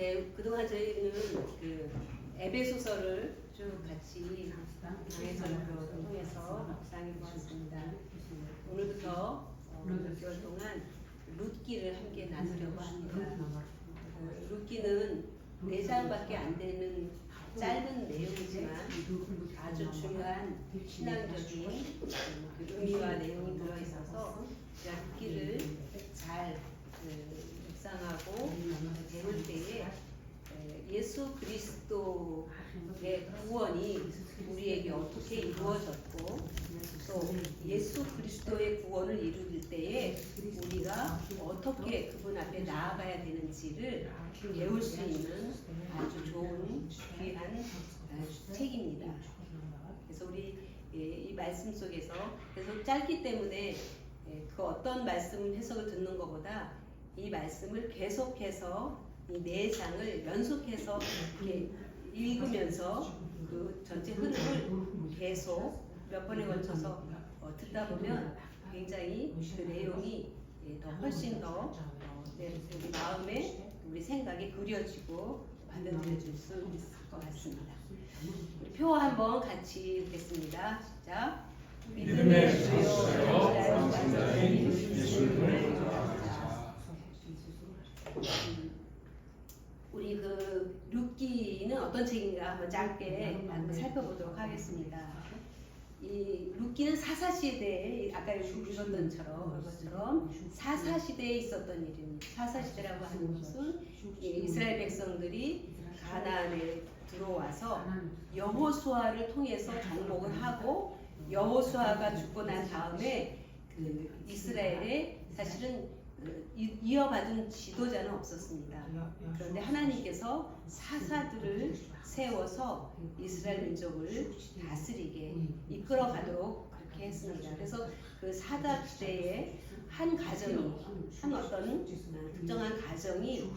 네, 그동안 저희는 그 에베소서를 쭉 같이 강해설교를 통해서 묵상해 보았습니다. 오늘부터 6개월 동안 룻기를 함께 나누려고 합니다. 룻기는 4장밖에 안 되는 짧은 내용이지만 아주 중요한 신앙적인 그 의미와 내용이 들어있어서 룻기를 잘 묵상하고 배울 때에 예수 그리스도의 구원이 우리에게 어떻게 이루어졌고 또 예수 그리스도의 구원을 이룰 때에 우리가 어떻게 그분 앞에 나아가야 되는지를 배울 수 있는 아주 좋은 귀한 책입니다. 그래서 우리 이 말씀 속에서 계속 짧기 때문에 그 어떤 말씀 해석을 듣는 것보다 이 말씀을 계속해서 이 4장을 연속해서 이렇게 읽으면서 그 전체 흐름을 계속 몇 번에 걸쳐서 듣다 보면 굉장히 그 내용이 더 훨씬 더 우리 마음에 우리 생각이 그려지고 받아들여질 수 있을 것 같습니다. 우리 표 한번 같이 읽겠습니다. 시작. 믿음의 주여 예수님을 우리 그 룻기는 어떤 책인가 한번 짧게 한번 살펴보도록 하겠습니다. 이 룻기는 사사시대에 아까 읽었던 것처럼 사사시대에 있었던 일입니다. 사사시대라고 하는 것은 이스라엘 백성들이 가나안에 들어와서 여호수아를 통해서 정복을 하고 여호수아가 죽고 난 다음에 그 이스라엘에 사실은 이어받은 지도자는 없었습니다. 그런데 하나님께서 사사들을 세워서 이스라엘 민족을 다스리게 이끌어가도록 그렇게 했습니다. 그래서 그 사사 시대에 한 가정이 한 어떤 특정한 가정이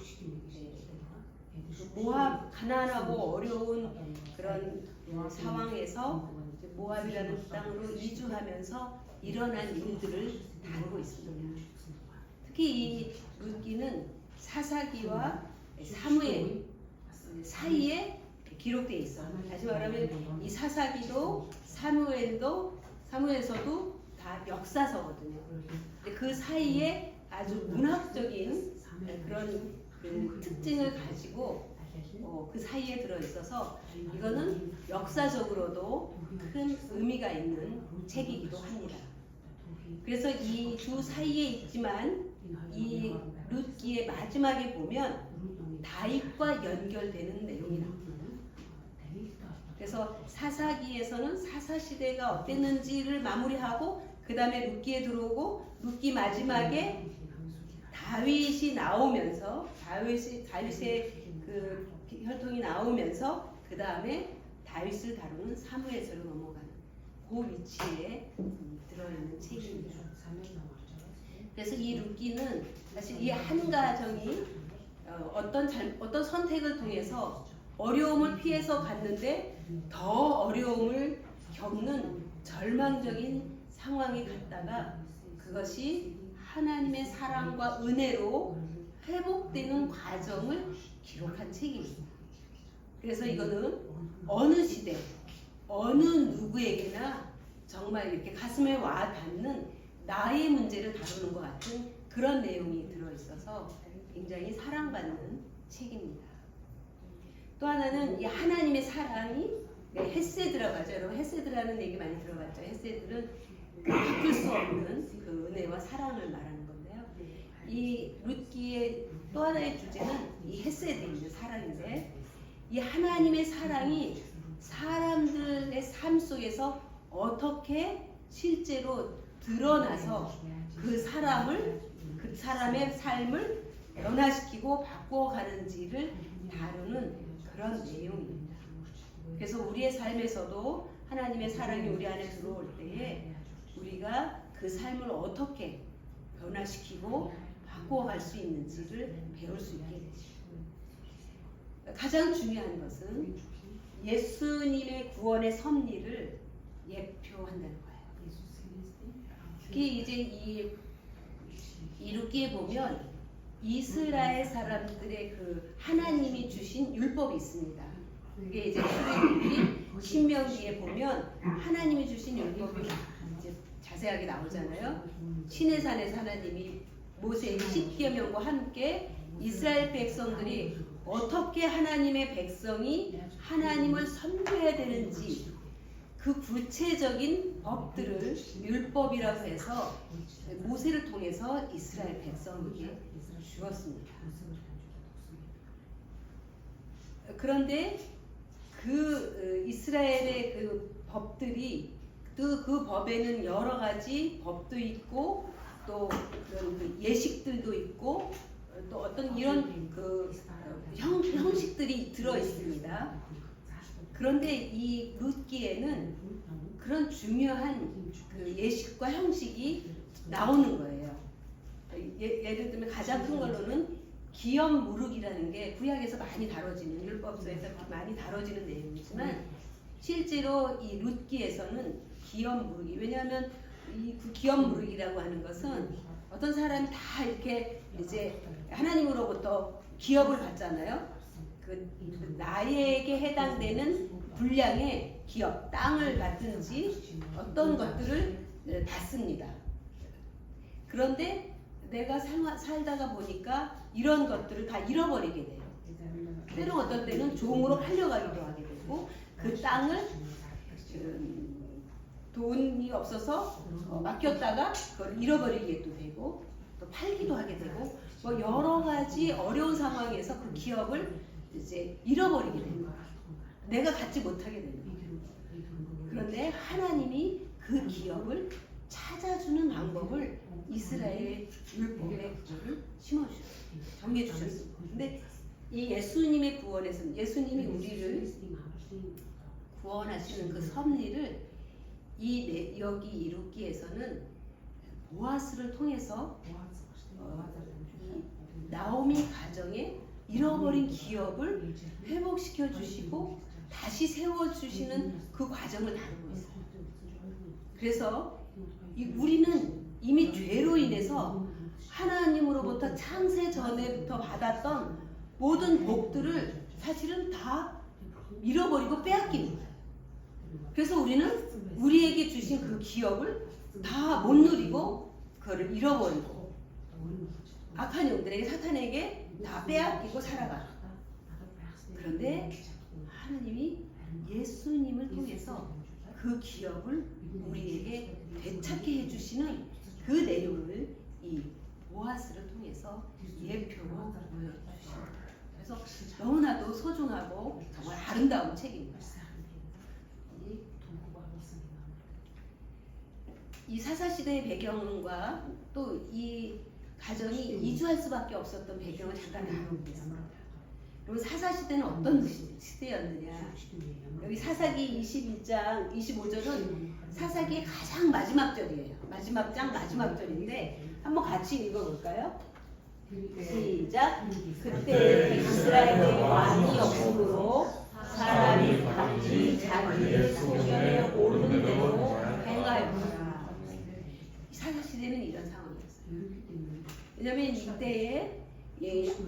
모압 가난하고 어려운 그런 상황에서 모압이라는 땅으로 이주하면서 일어난 일들을 다루고 있습니다. 특히 이 룻기는 사사기와 사무엘 사이에 기록되어 있어요. 다시 말하면 이 사사기도 사무엘서도 다 역사서거든요. 근데 그 사이에 아주 문학적인 그런 그 특징을 가지고 그 사이에 들어 있어서 이거는 역사적으로도 큰 의미가 있는 책이기도 합니다. 그래서 이 두 사이에 있지만 이 룻기의 마지막에 보면 다윗과 연결되는 내용이 나옵니다. 그래서 사사기에서는 사사시대가 어땠는지를 마무리하고 그 다음에 룻기에 들어오고 룻기 마지막에 다윗이 나오면서 다윗의 그 혈통이 나오면서 그 다음에 다윗을 다루는 사무엘서로 넘어가는 그 위치에 들어있는 책입니다. 그래서 이 룻기는 사실 이 한 가정이 어떤 선택을 통해서 어려움을 피해서 갔는데 더 어려움을 겪는 절망적인 상황에 갔다가 그것이 하나님의 사랑과 은혜로 회복되는 과정을 기록한 책입니다. 그래서 이거는 어느 시대, 어느 누구에게나 정말 이렇게 가슴에 와 닿는 나의 문제를 다루는 것 같은 그런 내용이 들어있어서 굉장히 사랑받는 책입니다. 또 하나는 이 하나님의 사랑이 헤세드라고 하죠. 여러분 헤세드라는 얘기 많이 들어봤죠. 헤세드는 바꿀 수 없는 그 은혜와 사랑을 말하는 건데요. 이 룻기의 또 하나의 주제는 이 헤세드입니다. 사랑인데 이 하나님의 사랑이 사람들의 삶 속에서 어떻게 실제로 드러나서 그 사람의 삶을 변화시키고 바꿔가는지를 다루는 그런 내용입니다. 그래서 우리의 삶에서도 하나님의 사랑이 우리 안에 들어올 때에 우리가 그 삶을 어떻게 변화시키고 바꿔갈 수 있는지를 배울 수 있게 되죠. 가장 중요한 것은 예수님의 구원의 섭리를 예표한다는 거예요. 특히 이제 이 룻기에 보면 이스라엘 사람들의 그 하나님이 주신 율법이 있습니다. 그게 이제 출애굽기 신명기에 보면 하나님이 주신 율법이 이제 자세하게 나오잖아요. 시내산에서 하나님이 모세에게 10계명과 함께 이스라엘 백성들이 어떻게 하나님의 백성이 하나님을 섬겨야 되는지 그 구체적인 법들을 율법이라고 해서 모세를 통해서 이스라엘 백성에게 주었습니다. 그런데 그 이스라엘의 그 법들이 또 그 법에는 여러 가지 법도 있고 또 그런 그 예식들도 있고 또 어떤 이런 그 형식들이 들어 있습니다. 그런데 이 룻기에는 그런 중요한 그 예식과 형식이 나오는 거예요. 예를 들면 가장 큰 걸로는 기염 무르기라는 게 구약에서 많이 다뤄지는 율법서에서 많이 다뤄지는 내용이지만 실제로 이 룻기에서는 기염 무르기, 왜냐하면 이 기염 무르기라고 하는 것은 어떤 사람이 다 이렇게 이제 하나님으로부터 기업을 받잖아요. 그 나에게 해당되는 분량의 기업, 땅을 받든지 어떤 것들을 받습니다. 그런데 내가 살다가 보니까 이런 것들을 다 잃어버리게 돼요. 때로 어떤 때는 종으로 팔려가기도 하게 되고 그 땅을 돈이 없어서 맡겼다가 그걸 잃어버리기도 되고 또 팔기도 하게 되고 뭐 여러 가지 어려운 상황에서 그 기업을 이제 잃어버리게 되는 거예요. 내가 갖지 못하게 되는 거예요. 그런데 하나님이 그 기업을 찾아주는 방법을 이스라엘 율법에 그거를 심어주셨어요. 정해주셨어요. 근데 이 예수님의 구원에서는 예수님이 우리를 구원하시는 그 섭리를 여기 이룻기에서는 보아스를 통해서 나오미 가정에 잃어버린 기업을 회복시켜 주시고 다시 세워 주시는 그 과정을 다루고 있어요. 그래서 우리는 이미 죄로 인해서 하나님으로부터 창세 전에부터 받았던 모든 복들을 사실은 다 잃어버리고 빼앗긴 거예요. 그래서 우리는 우리에게 주신 그 기업을 다 못 누리고 그거를 잃어버리고 악한 영들에게 사탄에게 다 빼앗기고 살아가. 그런데 하나님이 예수님을 통해서 그 기업을 우리에게 되찾게 해주시는 그 내용을 이 보아스를 통해서 예표로 보여주십니다. 그래서 너무나도 소중하고 정말 아름다운 책입니다. 이 사사시대의 배경과 또 이 가정이 이주할 수밖에 없었던 배경을 잠깐 다뤄보겠습니다. 그럼 사사시대는 어떤 시대였느냐? 여기 사사기 22장 25절은 사사기의 가장 마지막 절이에요. 마지막 장 마지막 절인데 한번 같이 읽어볼까요? 시작. 그때 이스라엘의 왕이 없으므로 사람이 각기 자기의 소견에 오르는 대로 행하였더라. 사사시대는 이런 상황이었어요. 왜냐하면 이때에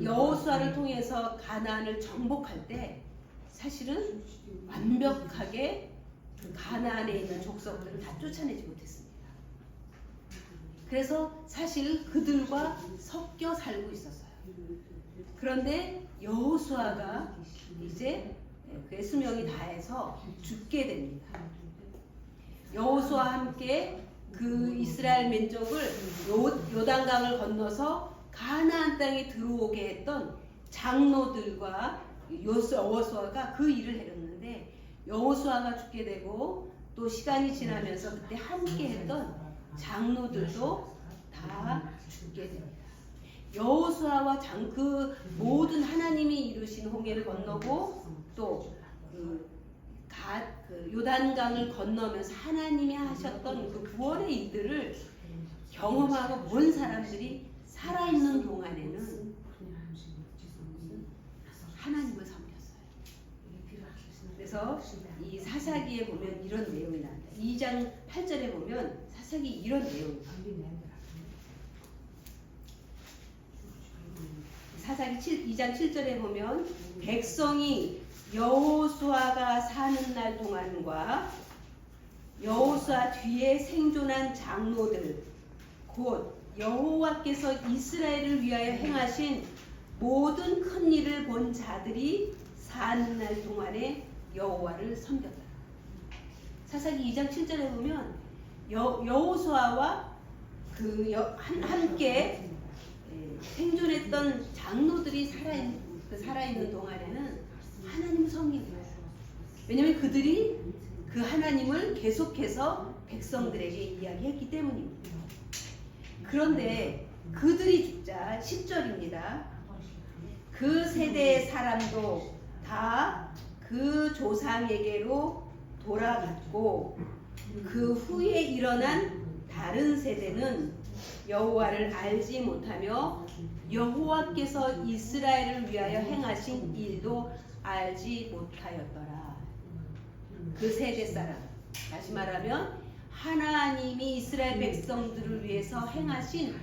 여호수아를 통해서 가나안을 정복할 때 사실은 완벽하게 그 가나안에 있는 족속들을 다 쫓아내지 못했습니다. 그래서 사실 그들과 섞여 살고 있었어요. 그런데 여호수아가 이제 그의 수명이 다해서 죽게 됩니다. 여호수아와 함께 그 이스라엘 민족을 요단강을 건너서 가나안 땅에 들어오게 했던 장로들과 여호수아가 그 일을 해냈는데 여호수아가 죽게 되고 또 시간이 지나면서 그때 함께 했던 장로들도 다 죽게 됩니다. 여호수아와 그 모든 하나님이 이루신 홍해를 건너고 또 그 요단강을 건너면서 하나님이 하셨던 그 구원의 일들을 경험하고 본 사람들이 살아있는 동안에는 하나님을 섬겼어요. 그래서 이 사사기에 보면 이런 내용이 나옵니다. 2장 8절에 보면 사사기 이런 내용이 나옵니다. 사사기 2장 7절에 보면 백성이 여호수아가 사는 날 동안과 여호수아 뒤에 생존한 장로들 곧 여호와께서 이스라엘을 위하여 행하신 모든 큰 일을 본 자들이 사는 날 동안에 여호와를 섬겼다. 사사기 2장 7절에 보면 여호수아와 함께 생존했던 장로들이 살아있는 동안에는 하나님을 섬긴 거예요. 왜냐하면 그들이 그 하나님을 계속해서 백성들에게 이야기했기 때문입니다. 그런데 그들이 죽자 10절입니다. 그 세대의 사람도 다 그 조상에게로 돌아갔고 그 후에 일어난 다른 세대는 여호와를 알지 못하며 여호와께서 이스라엘을 위하여 행하신 일도 알지 못하였더라. 그 세대 사람, 다시 말하면 하나님이 이스라엘 백성들을 위해서 행하신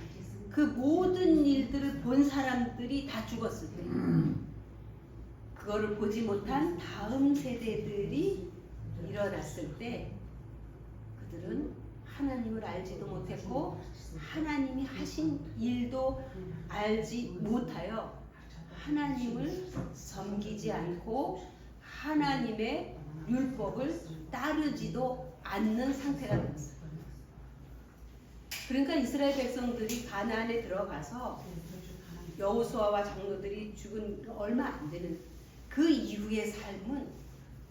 그 모든 일들을 본 사람들이 다 죽었을 때 그거를 보지 못한 다음 세대들이 일어났을 때 그들은 하나님을 알지도 못했고 하나님이 하신 일도 알지 못하여 하나님을 섬기지 않고 하나님의 율법을 따르지도 않는 상태가 됐어요. 그러니까 이스라엘 백성들이 가나안에 들어가서 여호수아와 장로들이 죽은 얼마 안 되는 그 이후의 삶은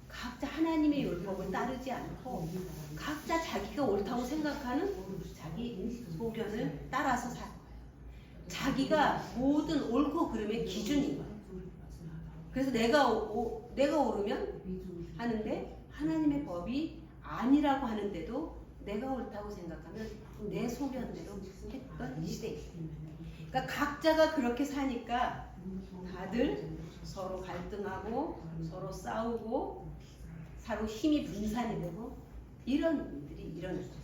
각자 하나님의 율법을 따르지 않고 각자 자기가 옳다고 생각하는 자기 소견을 따라서 살 거예요. 자기가 모든 옳고 그름의 기준인 거예요. 그래서 내가 옳으면 하는데 하나님의 법이 아니라고 하는데도 내가 옳다고 생각하면 내 소견대로 했던 시대예요. 그러니까 각자가 그렇게 사니까 다들 서로 갈등하고 서로 싸우고 서로 힘이 분산이 되고 이런 일들이 일어났어요.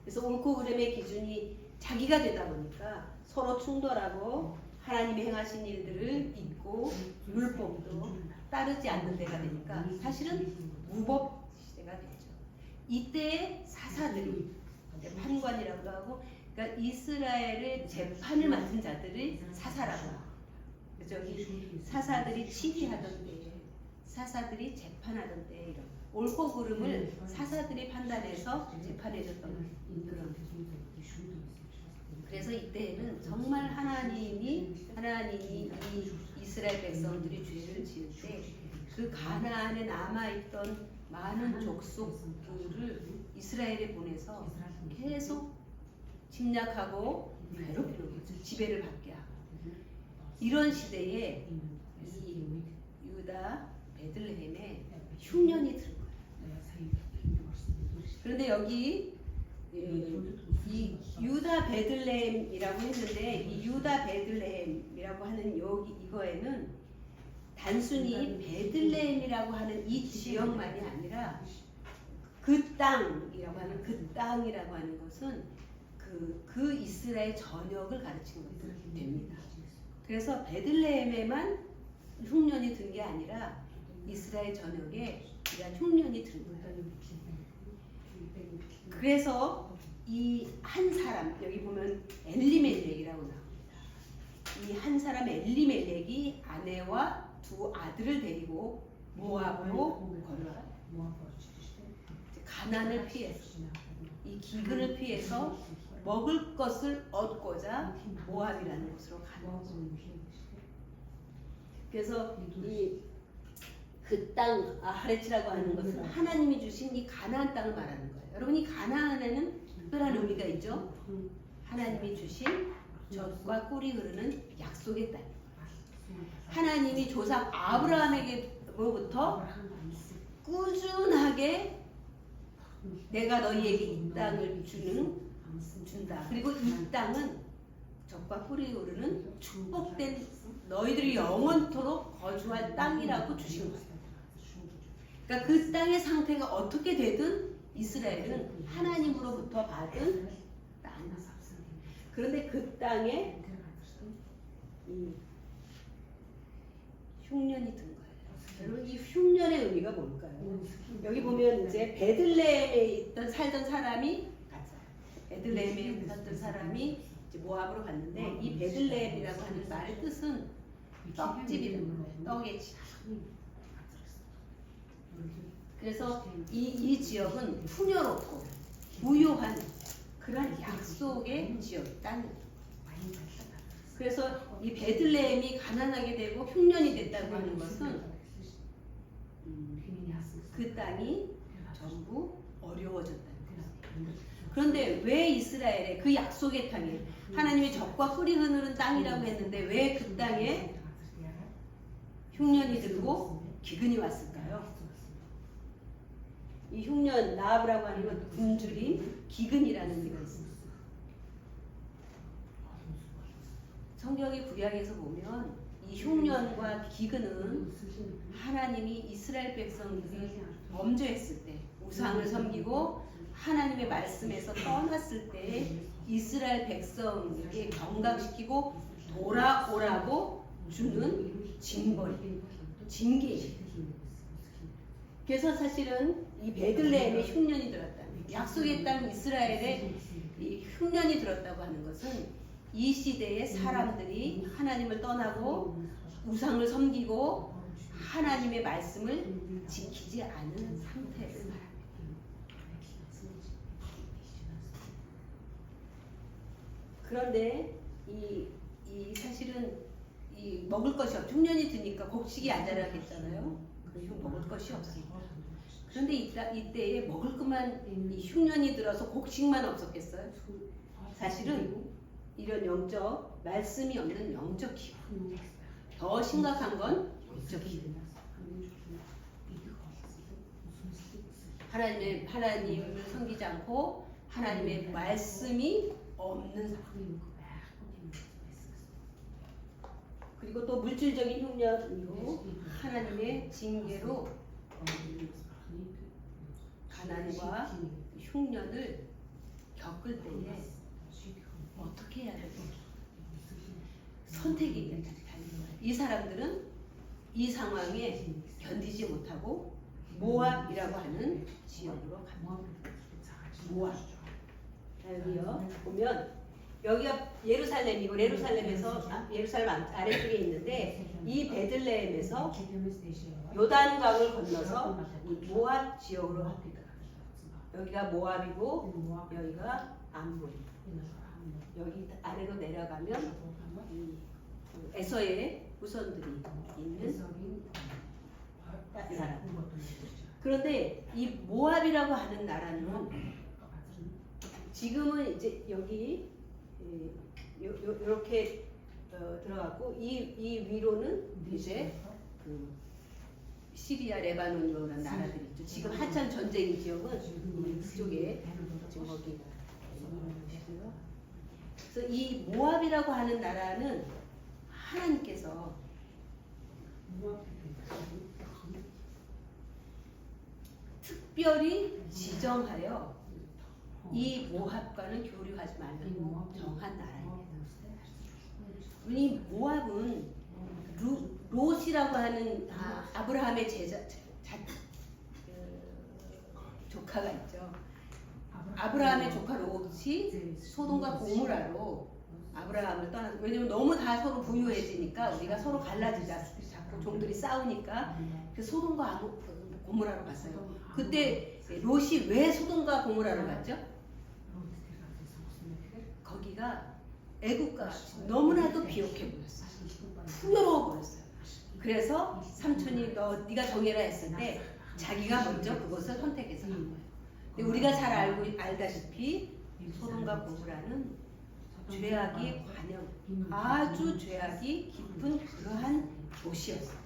그래서 옳고 그름의 기준이 자기가 되다 보니까 서로 충돌하고 하나님이 행하신 일들을 잊고 율법도 따르지 않는 데가 되니까 사실은 무법 시대가 되죠. 이때의 사사들이 판관이라고도 하고 그러니까 이스라엘의 재판을 맡은 자들이 사사라고 하고 저기 사사들이 치리하던 때 사사들이 재판하던 때 이런 옳고 그름을 사사들이 판단해서 재판해줬던 그런. 그래서 이때에는 정말 하나님이 이 이스라엘 백성들이 죄를 지을 때 그 가나안에 남아있던 많은 족속들을 이스라엘에 보내서 계속 침략하고 괴롭히고 지배를 받게 하고 이런 시대에 이 유다 베들레헴에 흉년이 들 거예요. 그런데 여기 이 유다 베들레헴이라고 했는데 이 유다 베들레헴이라고 하는 여기 이거에는 단순히 베들레헴이라고 하는 이 지역만이 아니라 그 땅이라고 하는 그 땅이라고 하는 것은 그 이스라엘 전역을 가르치는 것이 됩니다. 그래서 베들레헴에만 흉년이 든 게 아니라 이스라엘 전역에 이런 흉년이 든 거예요. 그래서 이 한 사람 여기 보면 엘리멜렉이라고 나옵니다. 이 한 사람 엘리멜렉이 아내와 두 아들을 데리고 모압으로 걸어가요. 가난을 피해서 이 기근을 피해서 먹을 것을 얻고자 모압이라는 곳으로 가는 거죠. 그래서 그 땅 아하레츠라고 하는 것은 하나님이 주신 이 가나안 땅을 말하는 거예요. 여러분 이 가나안에는 특별한 의미가 있죠. 하나님이 주신 젖과 꿀이 흐르는 약속의 땅. 하나님이 조상 아브라함에게로부터 꾸준하게 내가 너희에게 이 땅을 준다. 그리고 이 땅은 젖과 꿀이 흐르는 축복된 너희들이 영원토록 거주할 땅이라고 주신 거예요. 그러니까 그 땅의 상태가 어떻게 되든 이스라엘은 하나님으로부터 받은 땅이었어요. 그런데 그 땅에 흉년이 든 거예요. 여러분 이 흉년의 의미가 뭘까요? 여기 보면 이제 베들레헴에 살던 사람이 갔어요. 베들레헴에 살던 사람이 이제 모압으로 갔는데 이 베들레헴이라고 하는 말의 뜻은 떡집이라는 거예요. 떡의 집. 그래서 이 지역은 풍요롭고 부유한 그런 약속의 지역, 땅. 그래서 이 베들레헴이 가난하게 되고 흉년이 됐다고 하는 것은 그 땅이 전부 어려워졌다는 거예요. 그런데 왜 이스라엘의 그 약속의 땅에 하나님의 젖과 꿀이 흐르는 땅이라고 했는데 왜 그 땅에 흉년이 들고 기근이 왔을까요? 이 흉년, 나압이라고 하는 건 굶주림, 기근이라는 의미가 있습니다. 성경의 구약에서 보면 이 흉년과 기근은 하나님이 이스라엘 백성들이 범죄했을 때 우상을 섬기고 하나님의 말씀에서 떠났을 때 이스라엘 백성에게 경각시키고 돌아오라고 주는 징계입니다. 그래서 사실은 이 베들레헴에 흉년이 들었다는 약속의 땅 이스라엘에 이 흉년이 들었다고 하는 것은 이 시대의 사람들이 하나님을 떠나고 우상을 섬기고 하나님의 말씀을 지키지 않은 상태를 말합니다. 그런데 이 사실은 이 먹을 것이 없죠. 흉년이 드니까 곡식이 안 자라겠잖아요. 그리고 먹을 것이 없습니다. 그런데 이때에 먹을 것만 이 흉년이 들어서 곡식만 없었겠어요? 사실은 이런 영적 말씀이 없는 영적 기분. 더 심각한 건 영적 기분. 하나님을 섬기지 않고 하나님의 말씀이 없는 상황. 그리고 또 물질적인 흉년으로 하나님의 징계로 가난과 흉년을 겪을 때에 어떻게 해야 될까? 선택이 있는 거예요. 이 사람들은 이 상황에 견디지 못하고 모압이라고 하는 지역으로 갑니다. 모압. 여기요 보면 여기가 예루살렘이고 예루살렘에서 예루살렘 아래쪽에 있는데 이 베들레헴에서 요단강을 건너서 이 모압 지역으로 갑니다. 여기가 모압이고 여기가 암몬. 여기 아래로 내려가면 에서의 후손들이 있는 나라. 그런데 이 모압이라고 하는 나라는 지금은 이제 여기 이렇게 들어갔고 이 위로는 이제 그 시리아, 레바논 이런 나라들이 있죠. 지금 한참 전쟁 지역은 이쪽에 지금 거기가 있고요. 그래서 이 모압이라고 하는 나라는 하나님께서 특별히 지정하여 이 모압과는 교류하지 말라고 정한 나라입니다. 이 모압은 롯이라고 하는 아브라함의 조카가 있죠. 아브라함의 조카 롯이 소돔과 고모라로 아브라함을 떠났어요. 왜냐면 너무 다 서로 부유해지니까 우리가 서로 갈라지자. 자꾸 종들이 싸우니까 그 소돔과 고모라로 갔어요. 그때 롯이 왜 소돔과 고모라로 갔죠? 거기가 애국가 너무나도 비옥해 보였어요. 풍요로워 보였어요. 그래서 삼촌이 네가 정해라 했을 때 자기가 먼저 그것을 선택해서 간 거예요. 근데 우리가 잘 알다시피 소돔과 고모라는 죄악이 관영, 아주 죄악이 깊은 그러한 도시였어요.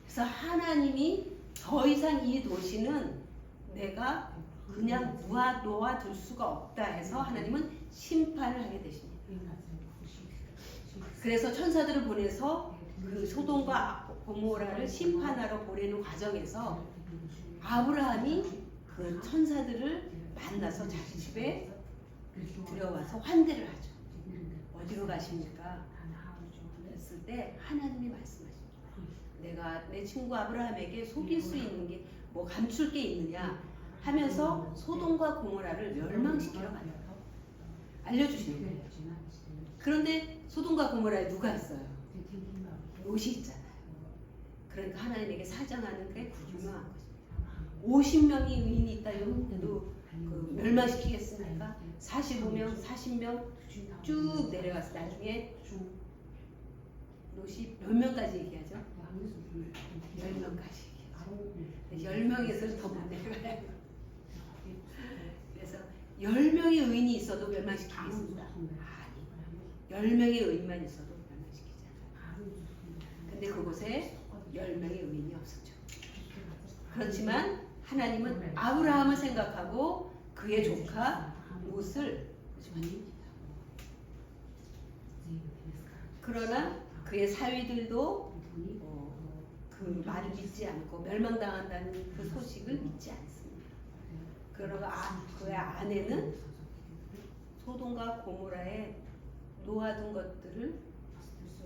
그래서 하나님이 더 이상 이 도시는 내가 그냥 놓아둘 수가 없다 해서 하나님은 심판을 하게 되십니다. 그래서 천사들을 보내서 그 소돔과 고모라를 심판하러 보내는 과정에서 아브라함이 그 천사들을 만나서 자기 집에 들어와서 환대를 하죠. 어디로 가십니까? 있을 때 하나님이 말씀하십니다. 내가 내 친구 아브라함에게 속일 수 있는 게 뭐 감출 게 있느냐 하면서 소돔과 고모라를 멸망시키러 간다. 알려주시는 거예요. 그런데 소돔과 고모라에 누가 있어요? 롯이 있잖아요. 그러니까 하나님에게 사정하는 게 유명한 것입니다. 50명이 의인이 있다. 또 멸망시키겠습니까? 45명, 40명 쭉 내려가서 나중에 롯이 몇 명까지 얘기하죠? 10명까지. 10명에서 더 못 내려가요. 그래서 10명의 의인이 있어도 멸망시키겠습니다. 아니, 10명의 의인만 있어도 멸망시키지 않아요. 근데 그곳에 10명의 의인이 없었죠. 그렇지만 하나님은 아브라함을 생각하고 그의 조카 롯을 그러나 그의 사위들도 그 말을 믿지 않고 멸망당한다는 그 소식을 믿지 않습니다. 그러나 그의 아내는 소돔과 고모라에 놓아둔 것들을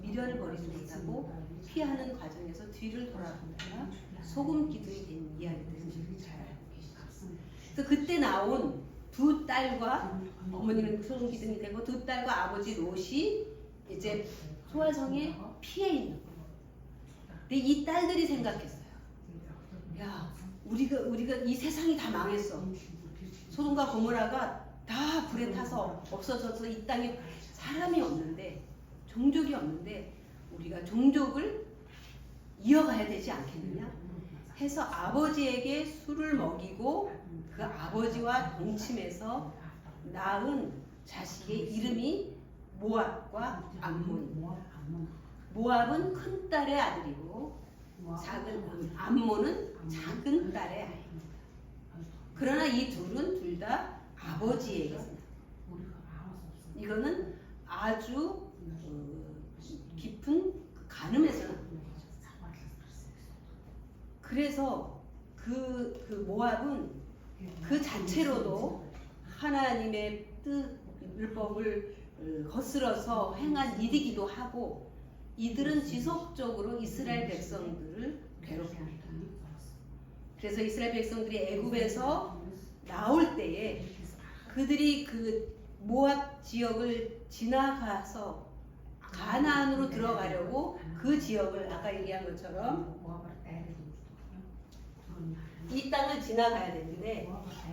미련을 버리지 못하고 피하는 과정에서 뒤를 돌아보다가 소금 기둥이 된 이야기들을 잘 알고 계시죠. 그래서 그때 나온 두 딸과 어머니는 소금 기둥이 되고 두 딸과 아버지 롯이 이제 소알성에 피해 있는 거예요. 근데 이 딸들이 생각했어요. 야, 우리가 이 세상이 다 망했어. 소돔과 고모라가 다 불에 타서 없어져서 이 땅에 사람이 없는데 종족이 없는데 우리가 종족을 이어가야 되지 않겠느냐 해서 아버지에게 술을 먹이고 그 아버지와 동침해서 낳은 자식의 이름이 모압과 암몬. 모압은 큰 딸의 아들이고 암몬은 작은 딸의 아이입니다. 그러나 이 둘은 둘 다 아버지에게 이거는 아주 깊은 간음에서 나온 거죠. 그래서 그 모압은 그 자체로도 하나님의 뜻 율법을 거스러서 행한 일이기도 하고 이들은 지속적으로 이스라엘 백성들을 괴롭힙니다. 그래서 이스라엘 백성들이 애굽에서 나올 때에 그들이 그 모압 지역을 지나가서 가나안으로 들어가려고 그 지역을 아까 얘기한 것처럼 이 땅을 지나가야 되는데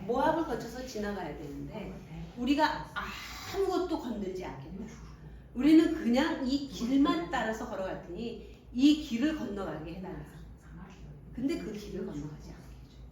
모압을 거쳐서 지나가야 되는데 우리가 아무것도 건들지 않겠냐. 우리는 그냥 이 길만 따라서 걸어갔더니 이 길을 건너가게 해달라. 근데 그 길을 건너가지 않게 해줘요.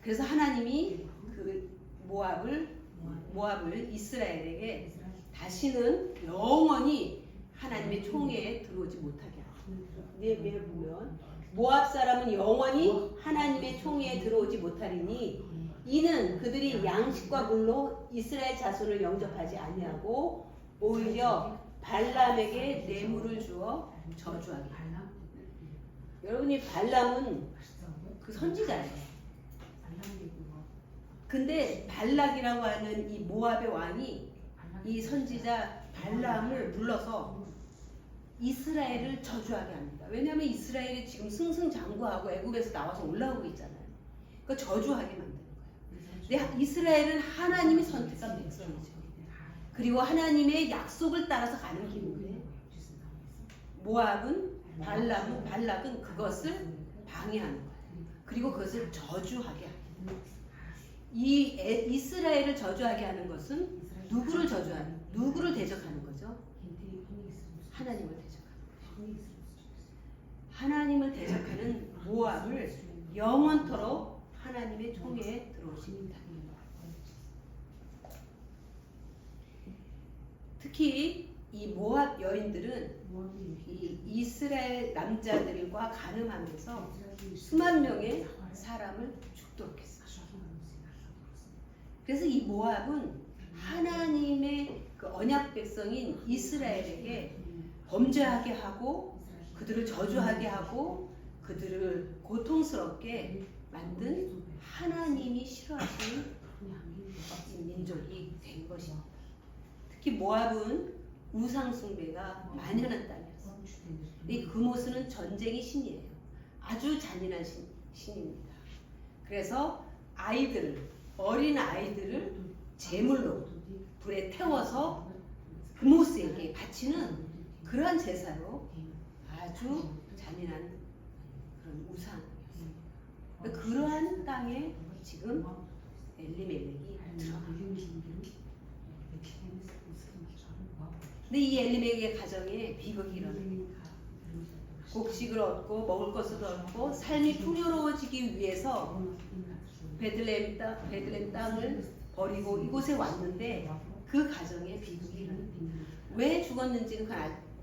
그래서 하나님이 그 모압을 이스라엘에게 다시는 영원히 하나님의 총회에 들어오지 못하게 하고 느헤미야를 보면 모압 사람은 영원히 하나님의 총회에 들어오지 못하리니 이는 그들이 양식과 물로 이스라엘 자손을 영접하지 아니하고 오히려 발람에게 뇌물을 주어 저주하게. 여러분이 발람은 그 선지자예요. 근데 발락이라고 하는 이 모압의 왕이 이 선지자 발람을 불러서 이스라엘을 저주하게 합니다. 왜냐하면 이스라엘이 지금 승승장구하고 애굽에서 나와서 올라오고 있잖아요. 그러니까 저주하게 만드는 거예요. 근데 이스라엘은 하나님이 선택한 백성이죠. 그리고 하나님의 약속을 따라서 가는 길인데 모압은 발락은 그것을 방해하는 거예요. 그리고 그것을 저주하게 합니다. 이 이스라엘을 저주하게 하는 것은 누구를 저주하는, 누구를 대적하는 거죠? 하나님을 대적하는 거죠. 하나님을 대적하는 모압을 영원토록 하나님의 총회에 들어오십니다. 특히 이 모압 여인들은 이 이스라엘 남자들과 간음하면서 수만 명의 사람을 죽도록 했어요. 그래서 이 모압은 하나님의 그 언약 백성인 이스라엘에게 범죄하게 하고 그들을 저주하게 하고 그들을 고통스럽게 만든 하나님이 싫어하시는 민족이 된 것입니다. 특히 모압은 우상 숭배가 만연한 땅이었어요. 이 그모스는 전쟁의 신이에요. 아주 잔인한 신입니다. 그래서 어린 아이들을 제물로 불에 태워서 그모스에게 바치는 그러한 제사로 아주 잔인한 그런 우상이었어요. 그러한 땅에 지금 엘리멜렉이 들어갑니다. 근데 이 엘리멜렉의 가정에 비극이 일어납니다. 곡식을 얻고 먹을 것을 얻고 삶이 풍요로워지기 위해서 베들레헴 땅을 버리고 이곳에 왔는데 그 가정에 비극이 일어납니다. 왜 죽었는지는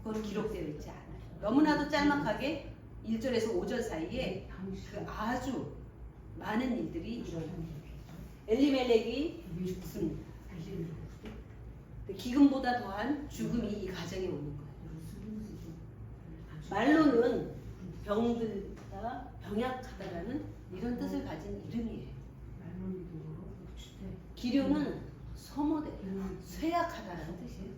그건 기록되어 있지 않아요. 너무나도 짤막하게 1절에서 5절 사이에 그 아주 많은 일들이 일어납니다. 엘리멜렉이 죽습니다. 기근보다 더한 죽음이 이 가정에 오는 거예요. 말로는 병들다, 병약하다라는 이런 뜻을 가진 이름이에요. 기료는 소모되다, 쇠약하다라는 뜻이에요.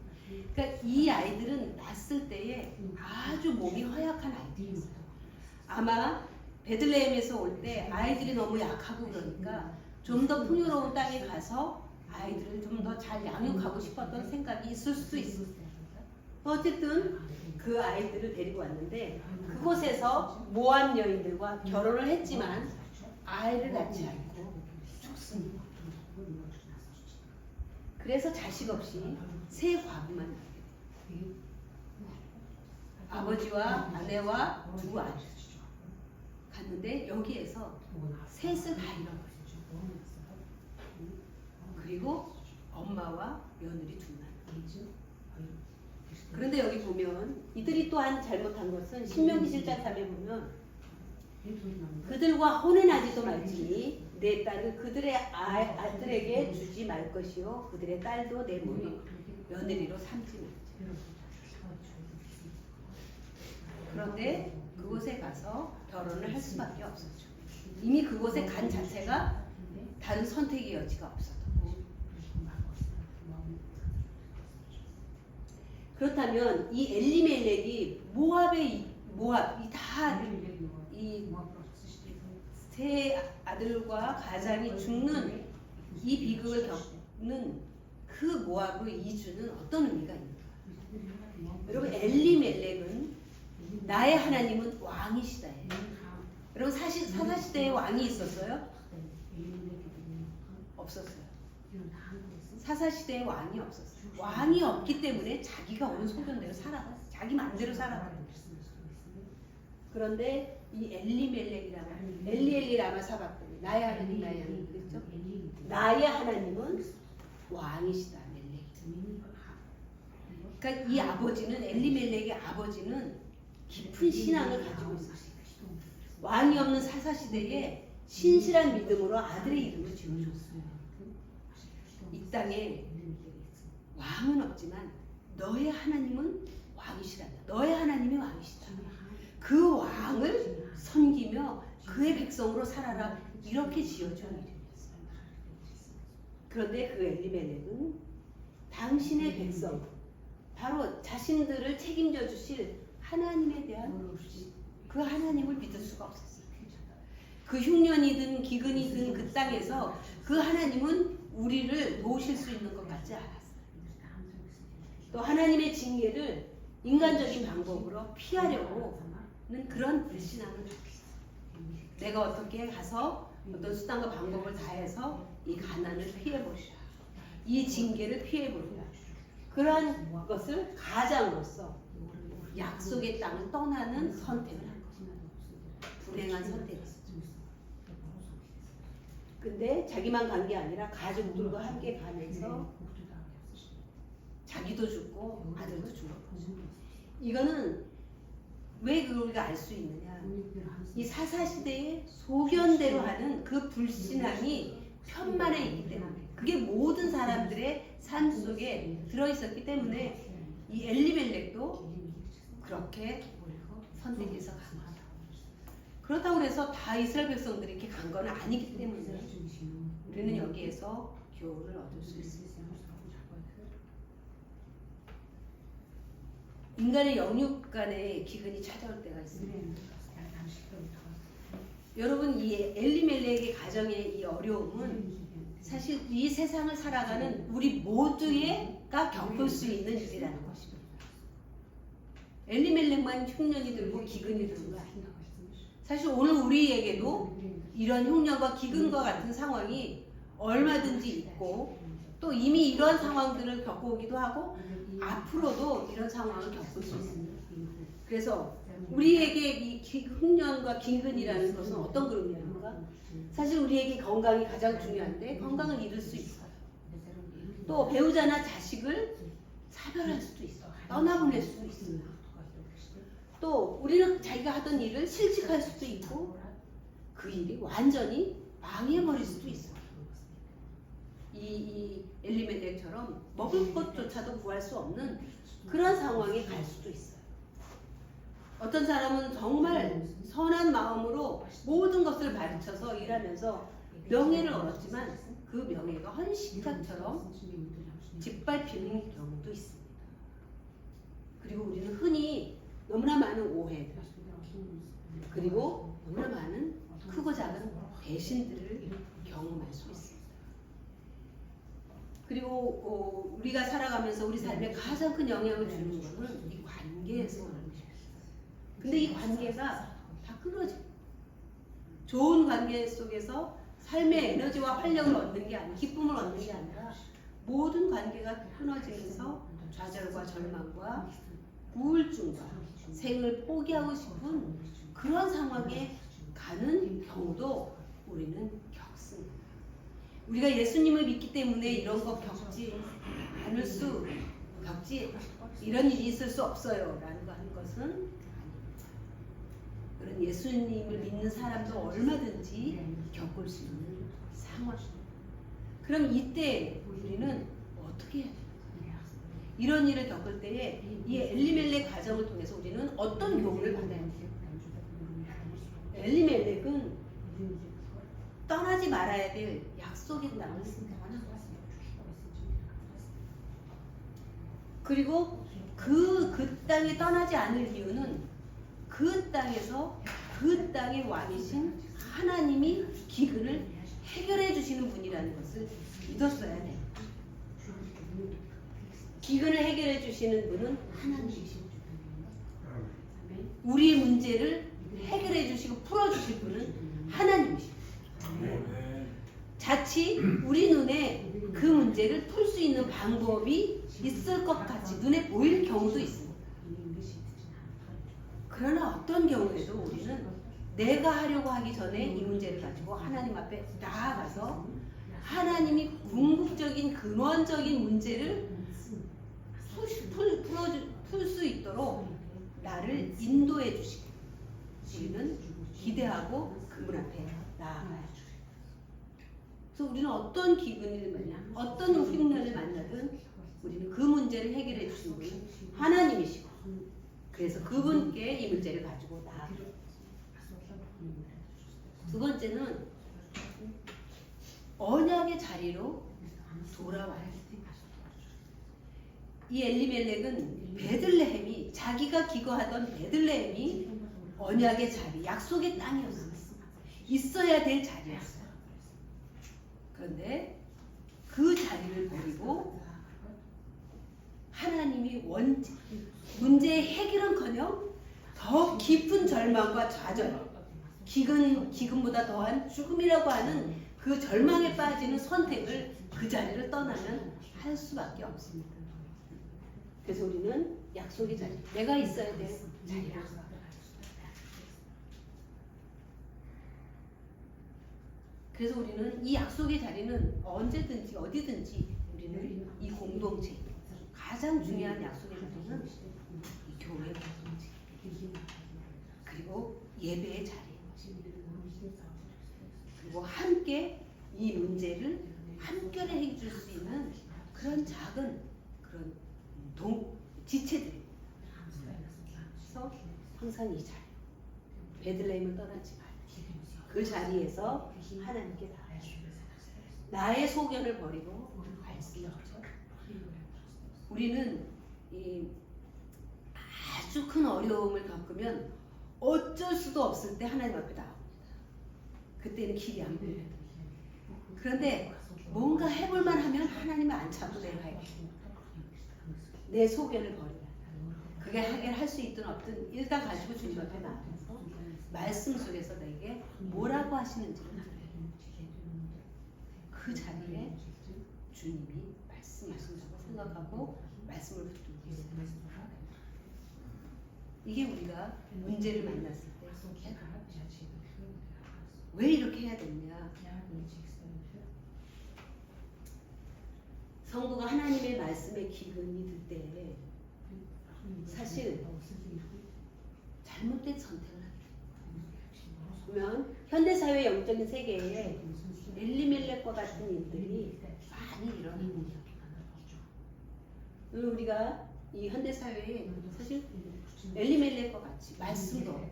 그러니까 이 아이들은 낳았을 때에 아주 몸이 허약한 아이들이었어요. 아마 베들레헴에서 올 때 아이들이 너무 약하고 그러니까 좀 더 풍요로운 땅에 가서 아이들을 좀 더 잘 양육하고 싶었던 생각이 있을 수도 있어요. 어쨌든 그 아이들을 데리고 왔는데 그곳에서 모압 여인들과 결혼을 했지만 아이를 낳지 않고 죽습니다. 그래서 자식 없이 세 과부만 낳게 돼요. 아버지와 아내와 두 아들 갔는데 여기에서 셋을 다 잃어버렸어요. 그리고 엄마와 며느리 둘만. 그런데 여기 보면 이들이 또한 잘못한 것은 신명기 7장 3에 보면 그들과 혼인하지도 말지니 내 딸을 그들의 아들에게 주지 말 것이요 그들의 딸도 내 며느리로 삼지 말지. 그런데 그곳에 가서 결혼을 할 수밖에 없었죠. 이미 그곳에 간 자체가 다른 선택의 여지가 없었고. 그렇다면 이 엘리멜렉이 모압이 다 이 세 아들과 가장이 죽는 이 비극을 겪는 그 모압의 이주는 어떤 의미가 있는가? 여러분 엘리멜렉은 나의 하나님은 왕이시다예요. 여러분 사사시대에 왕이 있었어요? 없었어요. 사사시대에 왕이 없었어요. 왕이 없기 때문에 자기가 오는 소견대로 살아갔어요. 자기 마음대로 살아갔어요. 그런데 이 엘리 라마 사박더니 나의 하나님 나의 하나님 그랬죠? 나의 하나님은 왕이시다. 멜렉이. 그러니까 이 아버지는 엘리멜렉의 아버지는 깊은 신앙을 가지고 있었어요. 왕이 없는 사사시대에 신실한 믿음으로 아들의 이름을 지어줬어요. 이 땅에 왕은 없지만 너의 하나님은 왕이시란다. 너의 하나님이 왕이시다. 그 왕을 섬기며 그의 백성으로 살아라. 이렇게 지어준 이름이었어요. 그런데 그 엘리멜렉은 당신의 백성, 바로 자신들을 책임져 주실 하나님에 대한 그 하나님을 믿을 수가 없었어요. 그 흉년이든 기근이든 그 땅에서 그 하나님은 우리를 도우실 수 있는 것 같지 않았어요. 또 하나님의 징계를 인간적인 방법으로 피하려고 는 그런 불신앙을 갖고 있어요. 내가 어떻게 가서 어떤 수단과 방법을 다해서 이 가난을 피해보리라. 이 징계를 피해보리라. 그러한 것을 가장으로서 약속의 땅을 떠나는 선택을 한 거죠. 불행한 선택이었죠. 근데 자기만 간 게 아니라 가족들과 함께 가면서 자기도 죽고 아들도 죽었고. 이거는 왜 그걸 우리가 알 수 있느냐? 이 사사시대의 소견대로 하는 그 불신앙이 편만에 있기 때문에 그게 모든 사람들의 삶 속에 들어있었기 때문에 이 엘리멜렉도 그렇게 선택해서 간 거다. 그렇다고 해서 다 이스라엘 백성들이 이렇게 간 건 아니기 때문에 우리는 여기에서 교훈을 얻을 수 있습니다. 인간의 영육 간의 기근이 찾아올 때가 있습니다. 여러분 이 엘리멜렉의 가정의 이 어려움은 사실 이 세상을 살아가는 우리 모두가 겪을 수 있는 일이라는 것입니다. 엘리멜렉만 흉년이 들고 기근이 드는 거 아니에요. 사실 오늘 우리에게도 이런 흉년과 기근과 같은 상황이 얼마든지 있고 또 이미 이런 상황들을 겪어오기도 하고 앞으로도 이런 상황을 겪을 수 있습니다. 그래서 우리에게 이 흉년과 기근이라는 것은 어떤 그룹입니까? 사실 우리에게 건강이 가장 중요한데 건강을 잃을 수 있어요. 또 배우자나 자식을 사별할 수도 있어요. 떠나보낼 수도 있어요. 또 우리는 자기가 하던 일을 실직할 수도 있고 그 일이 완전히 망해버릴 수도 있어요. 이 엘리멜렉처럼 먹을 것조차도 구할 수 없는 그런 상황에 갈 수도 있어요. 어떤 사람은 정말 선한 마음으로 모든 것을 바쳐서 일하면서 명예를 얻었지만 그 명예가 헌신짝처럼 짓밟히는 경우도 있습니다. 그리고 우리는 흔히 너무나 많은 오해들 그리고 너무나 많은 크고 작은 배신들을 경험할 수 있습니다. 그리고 우리가 살아가면서 우리 삶에 가장 큰 영향을 주는 것은 이 관계에서 오는 것입니다. 근데 이 관계가 다 끊어져. 좋은 관계 속에서 삶의 에너지와 활력을 얻는 게 아니라 기쁨을 얻는 게 아니라 모든 관계가 끊어지면서 좌절과 절망과 우울증과 생을 포기하고 싶은 그런 상황에 가는 경우도 우리는 겪습니다. 우리가 예수님을 믿기 때문에 이런 거 겪지 이런 일이 있을 수 없어요 라는 거 하는 것은 그런 예수님을 믿는 사람도 얼마든지 겪을 수 있는 상황입니다. 그럼 이때 우리는 어떻게 해야 돼요? 이런 일을 겪을 때에 이 엘리멜렉 가정을 통해서 우리는 어떤 교훈을 받아야 돼요? 엘리멜렉은 떠나지 말아야 될 약속의 땅을 그리고 그 땅에 떠나지 않을 이유는 그 땅에서 그 땅의 왕이신 하나님이 기근을 해결해 주시는 분이라는 것을 믿었어야 돼요. 기근을 해결해 주시는 분은 하나님이십니다. 우리의 문제를 해결해 주시고 풀어 주실 분은 하나님이십니다. 자칫 우리 눈에 그 문제를 풀 수 있는 방법이 있을 것 같이 눈에 보일 경우도 있습니다. 그러나 어떤 경우에도 우리는 내가 하려고 하기 전에 이 문제를 가지고 하나님 앞에 나아가서 하나님이 궁극적인 근원적인 문제를 풀 수 있도록 나를 인도해 주시고 우리는 기대하고 그분 앞에 나아가요. 그래서 우리는 어떤 기근을 만나 어떤 흉년을 만나든 우리는 그 문제를 해결해 주시는 분은 하나님이시고 그래서 그분께 이 문제를 가지고 나아가요. 두 번째는 언약의 자리로 돌아와요. 이 엘리멜렉은 베들레헴이 자기가 기거하던 베들레헴이 언약의 자리, 약속의 땅이었어요. 있어야 될 자리였어요. 그런데 그 자리를 버리고 하나님이 문제의 해결은커녕 더 깊은 절망과 좌절, 기근보다 더한 죽음이라고 하는 그 절망에 빠지는 선택을 그 자리를 떠나면 할 수밖에 없습니다. 그래서 우리는 약속의 자리, 내가 있어야 될 자리라. 그래서 우리는 이 약속의 자리는 언제든지 어디든지 우리는 이 공동체 가장 중요한 약속의 자리는 이 교회 공동체 그리고 예배의 자리 그리고 함께 이 문제를 함께 해줄 수 있는 그런 작은 그런 지체들. 그래서 항상 이 자리 베들레헴을 떠나지 말고 그 자리에서 하나님께 나아요. 나의 소견을 버리고 말씀을 우리는 아주 큰 어려움을 겪으면 어쩔 수도 없을 때 하나님 앞에 나옵니다. 그때는 길이 안 보여요. 그런데 뭔가 해볼만 하면 하나님을 안 찾고 내가 해요. 내 소견을 버려요. 그게 해결할 수 있든 없든 일단 가지고 주님 앞에 나와서 말씀 속에서 내게 뭐라고 하시는지를 들어요. 그 자리에 주님이 말씀하신다고 생각하고 말씀을 붙들고 있어요. 이게 우리가 문제를 만났을 때 왜 이렇게 해야 되느냐? 성도가 하나님의 말씀에 기근이 들 때 사실 잘못된 선택을 하게 돼요. 보면 현대사회 영적인 세계에 엘리멜렉과 같은 일들이 많이 일어납니다. 우리가 이 현대사회에 사실 엘리멜렉과 같이 말씀도 없고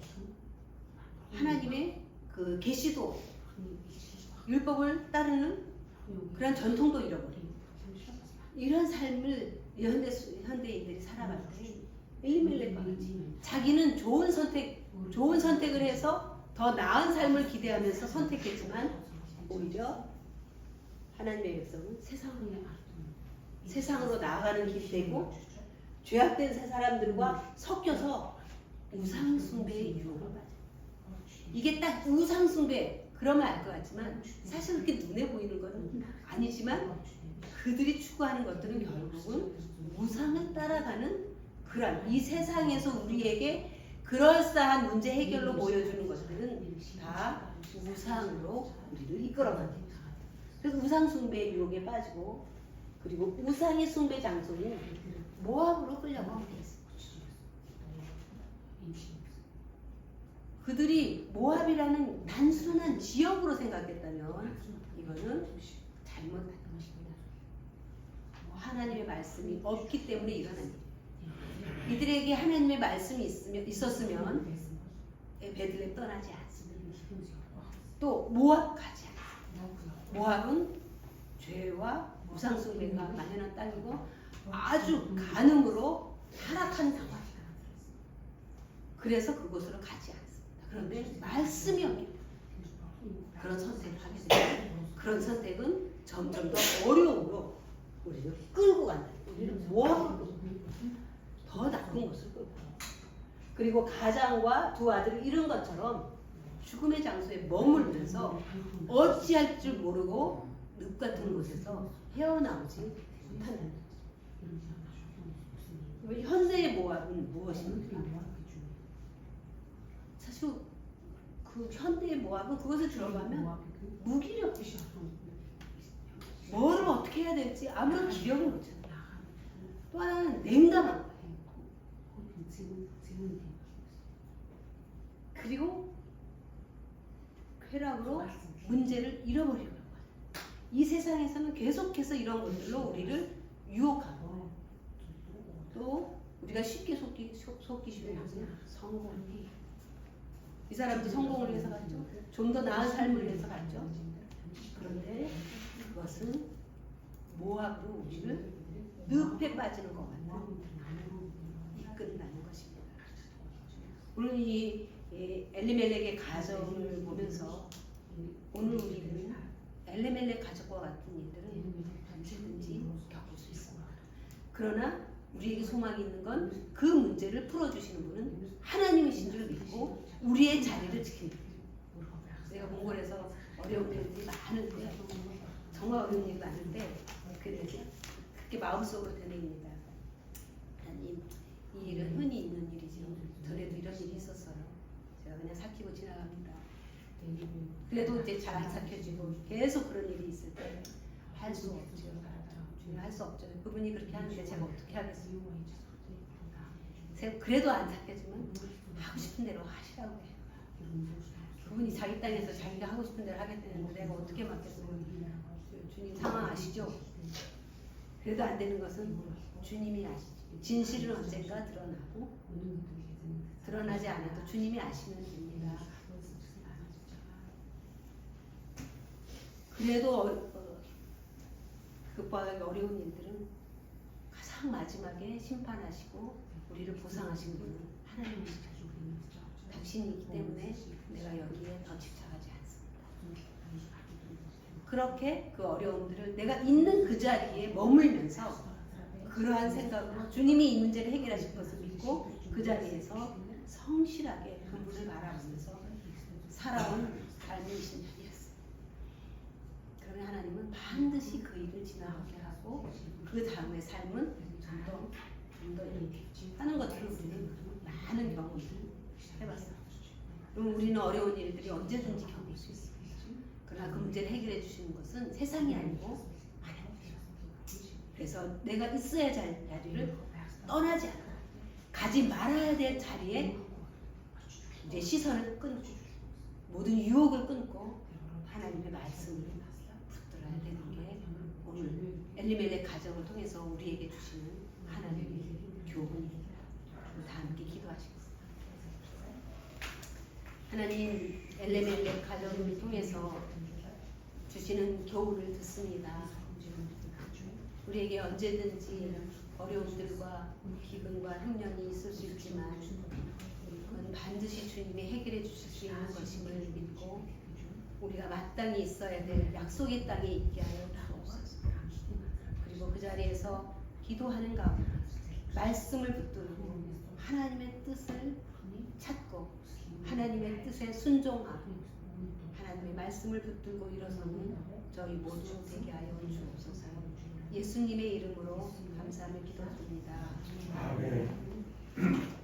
하나님의 그 계시도 율법을 따르는 그런 전통도 잃어버리고 이런 삶을 현대인들이 살아갈 때 엘리멜렉과 같이 자기는 좋은 선택을 해서 더 나은 삶을 기대하면서 선택했지만 오히려 하나님의 백성은 세상으로 나아가는 길이 되고 죄악된 새 사람들과 섞여서 우상숭배의 유혹을 받아요. 이게 딱 우상숭배 그러면 알 것 같지만 사실 그렇게 눈에 보이는 건 아니지만 그들이 추구하는 것들은 결국은 우상을 따라가는 그런 이 세상에서 우리에게 그럴싸한 문제 해결로 보여주는 것들은 다 우상으로 우리를 이끌어갑니다. 그래서 우상숭배의 유혹에 빠지고 그리고 우상의 숭배 장소인 모압으로 끌려가게 됐습니다. 그들이 모압이라는 단순한 지역으로 생각했다면 이거는 잘못한 것입니다. 하나님의 말씀이 없기 때문에 일어난 일이에요. 이들에게 하나님의 말씀이 있었으면 베들레헴 떠나지 않습니다. 또 모압 가지 않습니다. 모압은 죄와 우상숭배가 만연한 땅이고 아주 간음으로 타락한 상황이다. 그래서 그곳으로 가지 않습니다. 그런데 말씀이 없기 때문에 그런 선택을 하게 됩니다. 그런 선택은 점점 더 어려움으로 우리를 끌고 간다. 우리를 모압으로 더 나쁜 곳을 끌고 간다. 그리고 가장과 두 아들을 잃은 것처럼 죽음의 장소에 머물면서 어찌할 줄 모르고 늪 같은 곳에서 헤어나오지 못한다. 현대의 모압은 무엇입니까? 사실 그 현대의 모압은 그것을 들어가면 무기력이죠. 뭐를 어떻게 해야 될지 아무런 기력을 못 찾아요. 또한 냉담한 거예요. 그리고 쾌락으로 문제를 잃어버리려고 해요. 이 세상에서는 계속해서 이런 것들로 우리를 유혹하고 또 우리가 쉽게 속기 쉬운 것은 성공. 이 사람도 성공을 위해서 갔죠. 좀 더 나은 삶을 위해서 갔죠. 그런데 그것은 모압으로 우리를 늪에 빠지는 것 같은 이끈다는 것입니다. 오늘 이 엘리멜렉의 가정을 보면서 오늘 우리는 엘리멜렉 가족과 같은 일들은 언제든지 겪을 수 있습니다. 그러나 우리에게 소망이 있는 건 그 문제를 풀어주시는 분은 하나님이신 줄 믿고 우리의 자리를 지킵니다. 내가 몽골에서 어려운 일들이 많은데 정말 어려운 일이 많은데 그렇게 마음속으로 되뇌입니다. 하나님 이 일은 흔히 있는 일이죠. 전에도 이런 일이 있었어요. 제가 그냥 삭히고 지나갑니다. 그래도 이제 잘 안 삭혀지고 계속 그런 일이 있을 때 할 수 없죠. 할 수 없죠. 그분이 그렇게 하는데 제가 어떻게 하겠어요? 그래도 안 삭혀지면 하고 싶은 대로 하시라고 해요. 그분이 자기 땅에서 자기가 하고 싶은 대로 하겠다는데 내가 어떻게 맡겠어요? 주님 상황 아시죠? 그래도 안 되는 것은 주님이 아시죠. 진실은 언젠가 드러나고 드러나지 않아도 주님이 아시면 됩니다. 그래도 극복하기 어려운 일들은 가장 딱 마지막에 심판하시고 우리를 보상하신 분은 하나님이시죠. 당신이기 때문에 내가 여기에 더 집착하지 않습니다. 그렇게 그 어려움들을 내가 있는 그 자리에 머물면서 그러한 생각으로 주님이 이 문제를 해결하실 것을 믿고 그 자리에서 성실하게 그분을 바라보면서 살아온 삶이신 자리였습니다. 그러면 하나님은 반드시 그 일을 지나가게 하고 그 다음의 삶은 좀더 이렇게 하는 것들을 우리는 많은 경험을 해봤어요. 그럼 우리는 어려운 일들이 언제든지 겪을 수 있습니다. 그러나 그 문제를 해결해 주시는 것은 세상이 아니고 하나님이에요. 그래서 내가 있어야 할 자리를 떠나지 않아. 가지 말아야 될 자리에 이제 시선을 끊고 모든 유혹을 끊고 하나님의 말씀을 붙들어야 되는 게 오늘 엘리멜렉 가정을 통해서 우리에게 주시는 하나님의 교훈입니다. 다 함께 기도하시겠습니다. 하나님, 엘리멜렉 가정을 통해서 주시는 교훈을 듣습니다. 우리에게 언제든지 어려움들과 기근과 흉년이 있을 수 있지만 그건 반드시 주님이 해결해 주실 수 있는 것임을 믿고 우리가 마땅히 있어야 될 약속의 땅에 있게 하여 주옵소서. 그리고 그 자리에서 기도하는 가운데 말씀을 붙들고 하나님의 뜻을 찾고 하나님의 뜻에 순종하고 하나님의 말씀을 붙들고 일어서는 저희 모두 되게 하여 주옵소서. 예수님의 이름으로 감사하며 기도드립니다. 아멘.